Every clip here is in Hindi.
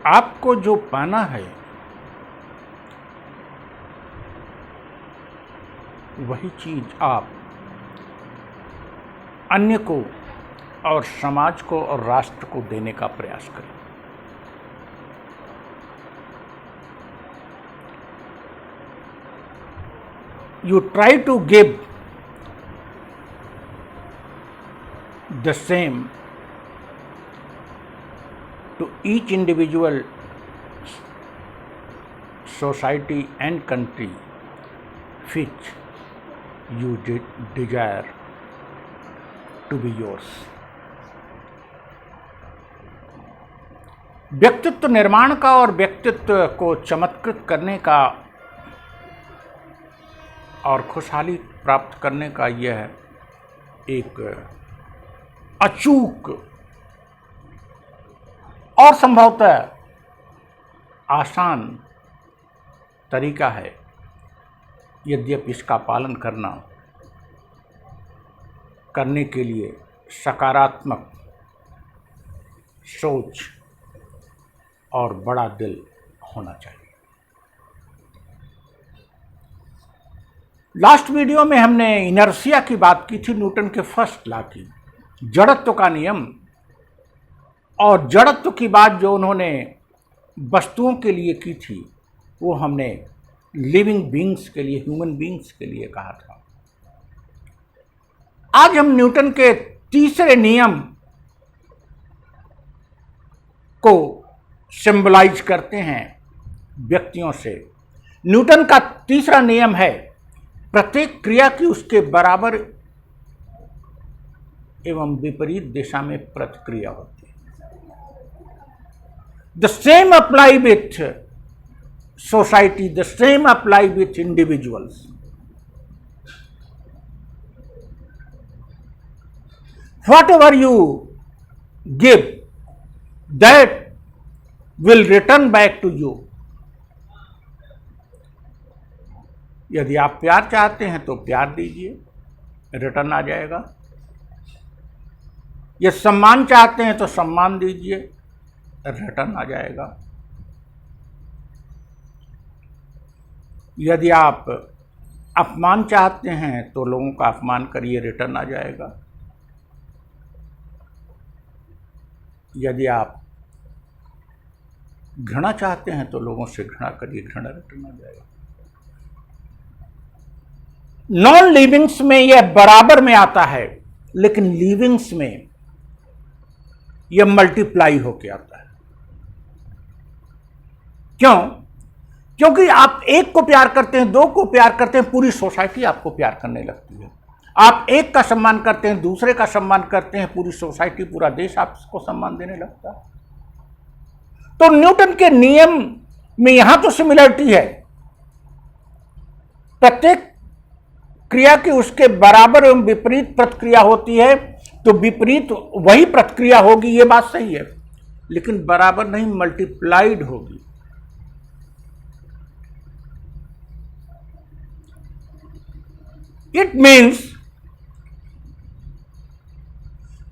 आपको जो पाना है वही चीज आप अन्य को और समाज को और राष्ट्र को देने का प्रयास करें। You try to give the same to each individual, society and country which you desire to be yours. व्यक्तित्व निर्माण का और व्यक्तित्व को चमत्कृत करने का और खुशहाली प्राप्त करने का यह एक अचूक और संभवतः आसान तरीका है, यद्यपि इसका पालन करने के लिए सकारात्मक सोच और बड़ा दिल होना चाहिए। लास्ट वीडियो में हमने इनर्शिया की बात की थी, न्यूटन के फर्स्ट लॉ की, जड़त्व का नियम, और जड़त्व की बात जो उन्होंने वस्तुओं के लिए की थी वो हमने लिविंग बीइंग्स के लिए, ह्यूमन बीइंग्स के लिए कहा था। आज हम न्यूटन के तीसरे नियम को सिंबलाइज करते हैं व्यक्तियों से। न्यूटन का तीसरा नियम है प्रत्येक क्रिया की उसके बराबर एवं विपरीत दिशा में प्रतिक्रिया होती है। The same apply with society, the same apply with individuals. Whatever you give that will return back to you. यदि आप प्यार चाहते हैं तो प्यार दीजिए, रिटर्न आ जाएगा। यदि सम्मान चाहते हैं तो सम्मान दीजिए, रिटर्न आ जाएगा। यदि आप अपमान चाहते हैं तो लोगों का अपमान करिए, रिटर्न आ जाएगा। यदि आप घृणा चाहते हैं तो लोगों से घृणा करिए, घृणा रिटर्न आ जाएगा। नॉन लिविंग्स में यह बराबर में आता है, लेकिन लिविंग्स में यह मल्टीप्लाई होके आता है। क्यों? क्योंकि आप एक को प्यार करते हैं, दो को प्यार करते हैं, पूरी सोसाइटी आपको प्यार करने लगती है। आप एक का सम्मान करते हैं, दूसरे का सम्मान करते हैं, पूरी सोसाइटी, पूरा देश आपको सम्मान देने लगता है। तो न्यूटन के नियम में यहां तो सिमिलरिटी है, प्रत्येक क्रिया की उसके बराबर एवं विपरीत प्रतिक्रिया होती है, तो विपरीत वही प्रतिक्रिया होगी, ये बात सही है, लेकिन बराबर नहीं, मल्टीप्लाइड होगी। It means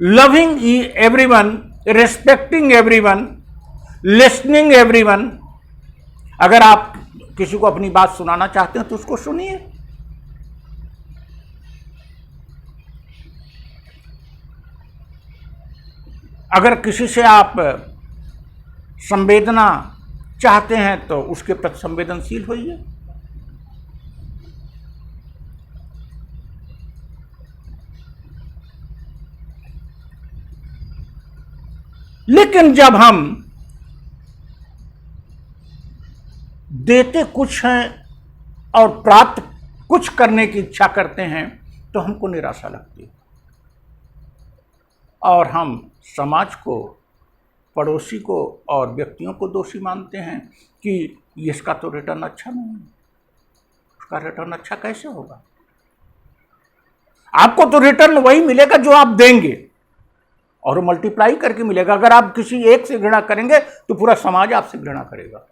loving everyone, respecting everyone, listening everyone. अगर आप किसी को अपनी बात सुनाना चाहते हैं तो उसको सुनिए। अगर किसी से आप संवेदना चाहते हैं तो उसके प्रति संवेदनशील होइए। लेकिन जब हम देते कुछ हैं और प्राप्त कुछ करने की इच्छा करते हैं तो हमको निराशा लगती है, और हम समाज को, पड़ोसी को और व्यक्तियों को दोषी मानते हैं कि इसका तो रिटर्न अच्छा नहीं है। उसका रिटर्न अच्छा कैसे होगा? आपको तो रिटर्न वही मिलेगा जो आप देंगे, और मल्टीप्लाई करके मिलेगा। अगर आप किसी एक से घृणा करेंगे तो पूरा समाज आपसे घृणा करेगा।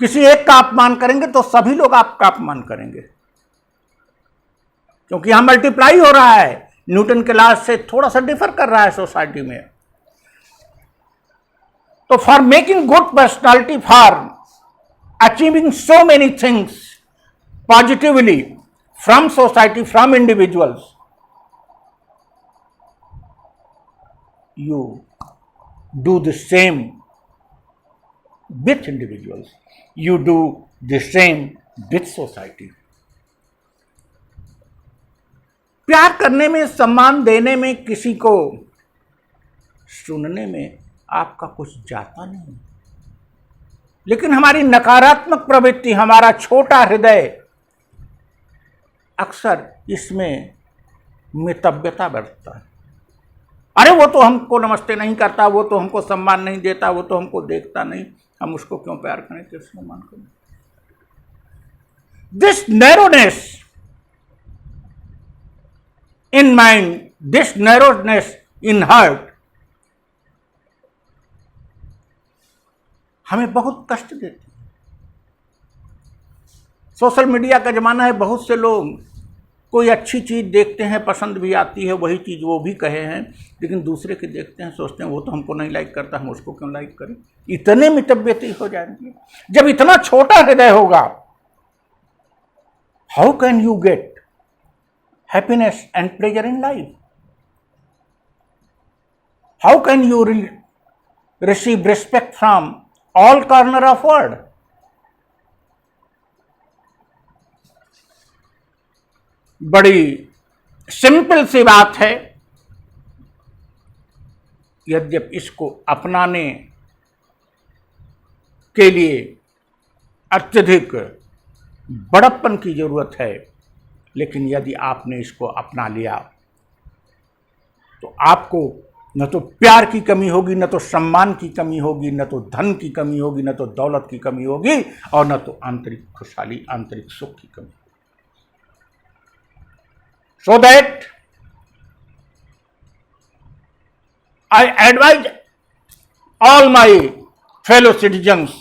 किसी एक का अपमान करेंगे तो सभी लोग आपका अपमान करेंगे, क्योंकि यहां मल्टीप्लाई हो रहा है। न्यूटन के लॉ से थोड़ा सा डिफर कर रहा है सोसाइटी में। तो for making good personality, for achieving so many things positively from society, from individuals, you do the same with individuals, you do the same with society. प्यार करने में, सम्मान देने में, किसी को सुनने में आपका कुछ जाता नहीं, लेकिन हमारी नकारात्मक प्रवृत्ति, हमारा छोटा हृदय अक्सर इसमें मितव्यता बरतता है। अरे वो तो हमको नमस्ते नहीं करता, वो तो हमको सम्मान नहीं देता, वो तो हमको देखता नहीं, हम उसको क्यों प्यार करें, क्यों सम्मान करें। This narrowness in mind, this narrowness in heart हमें बहुत कष्ट देती है। सोशल मीडिया का जमाना है, बहुत से लोग कोई अच्छी चीज़ देखते हैं, पसंद भी आती है, वही चीज़ वो भी कहे हैं, लेकिन दूसरे के देखते हैं, सोचते हैं वो तो हमको नहीं लाइक करता, हम उसको क्यों लाइक करें। इतने मितव्यती हो जाएंगे। जब इतना छोटा हृदय होगा, how can you get happiness and pleasure in life? How can you receive respect from all corner of world? बड़ी सिंपल सी बात है, यद्यपि इसको अपनाने के लिए अत्यधिक बड़प्पन की जरूरत है, लेकिन यदि आपने इसको अपना लिया तो आपको न तो प्यार की कमी होगी, न तो सम्मान की कमी होगी, न तो धन की कमी होगी, न तो दौलत की कमी होगी, और न तो आंतरिक खुशहाली, आंतरिक सुख की कमी। So that I advise all my fellow citizens,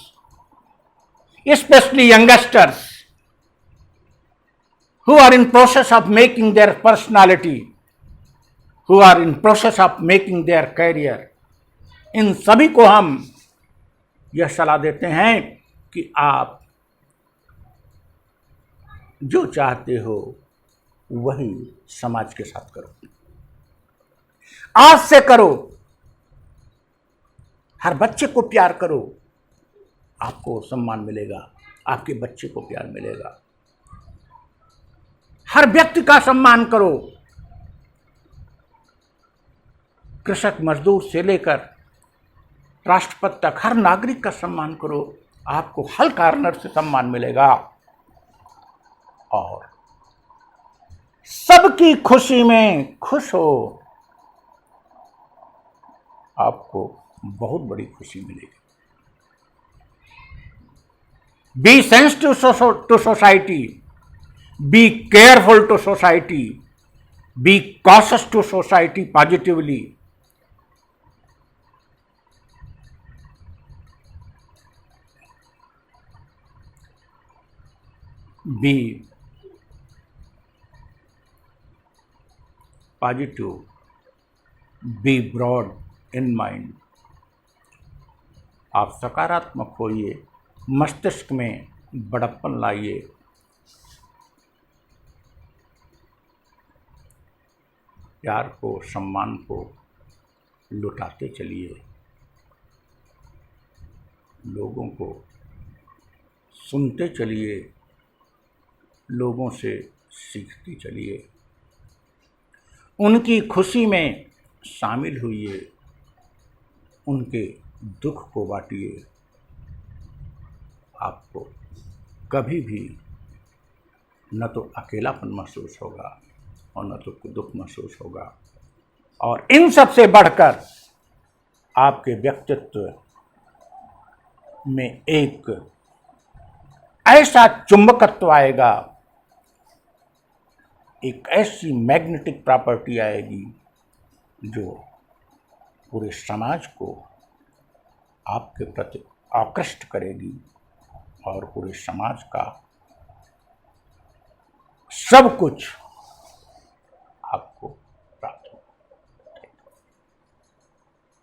especially youngsters who are in process of making their personality, who are in process of making their career, इन सभी को हम यह सलाह देते हैं कि आप जो चाहते हो वही समाज के साथ करो, आज से करो। हर बच्चे को प्यार करो, आपको सम्मान मिलेगा, आपके बच्चे को प्यार मिलेगा। हर व्यक्ति का सम्मान करो, कृषक मजदूर से लेकर राष्ट्रपति तक हर नागरिक का सम्मान करो, आपको हर कॉर्नर से सम्मान मिलेगा। और सबकी खुशी में खुश हो, आपको बहुत बड़ी खुशी मिलेगी। Be sensitive to society, be careful to society, be cautious to society positively. Be positive, be broad in mind. आप सकारात्मक होइए, मस्तिष्क में बड़प्पन लाइए, प्यार को, सम्मान को लुटाते चलिए, लोगों को सुनते चलिए, लोगों से सीखते चलिए, उनकी खुशी में शामिल हुइए, उनके दुख को बांटिए। आपको कभी भी न तो अकेलापन महसूस होगा और न तो दुख महसूस होगा। और इन सब से बढ़कर आपके व्यक्तित्व में एक ऐसा चुंबकत्व आएगा, एक ऐसी मैग्नेटिक प्रॉपर्टी आएगी जो पूरे समाज को आपके प्रति आकृष्ट करेगी और पूरे समाज का सब कुछ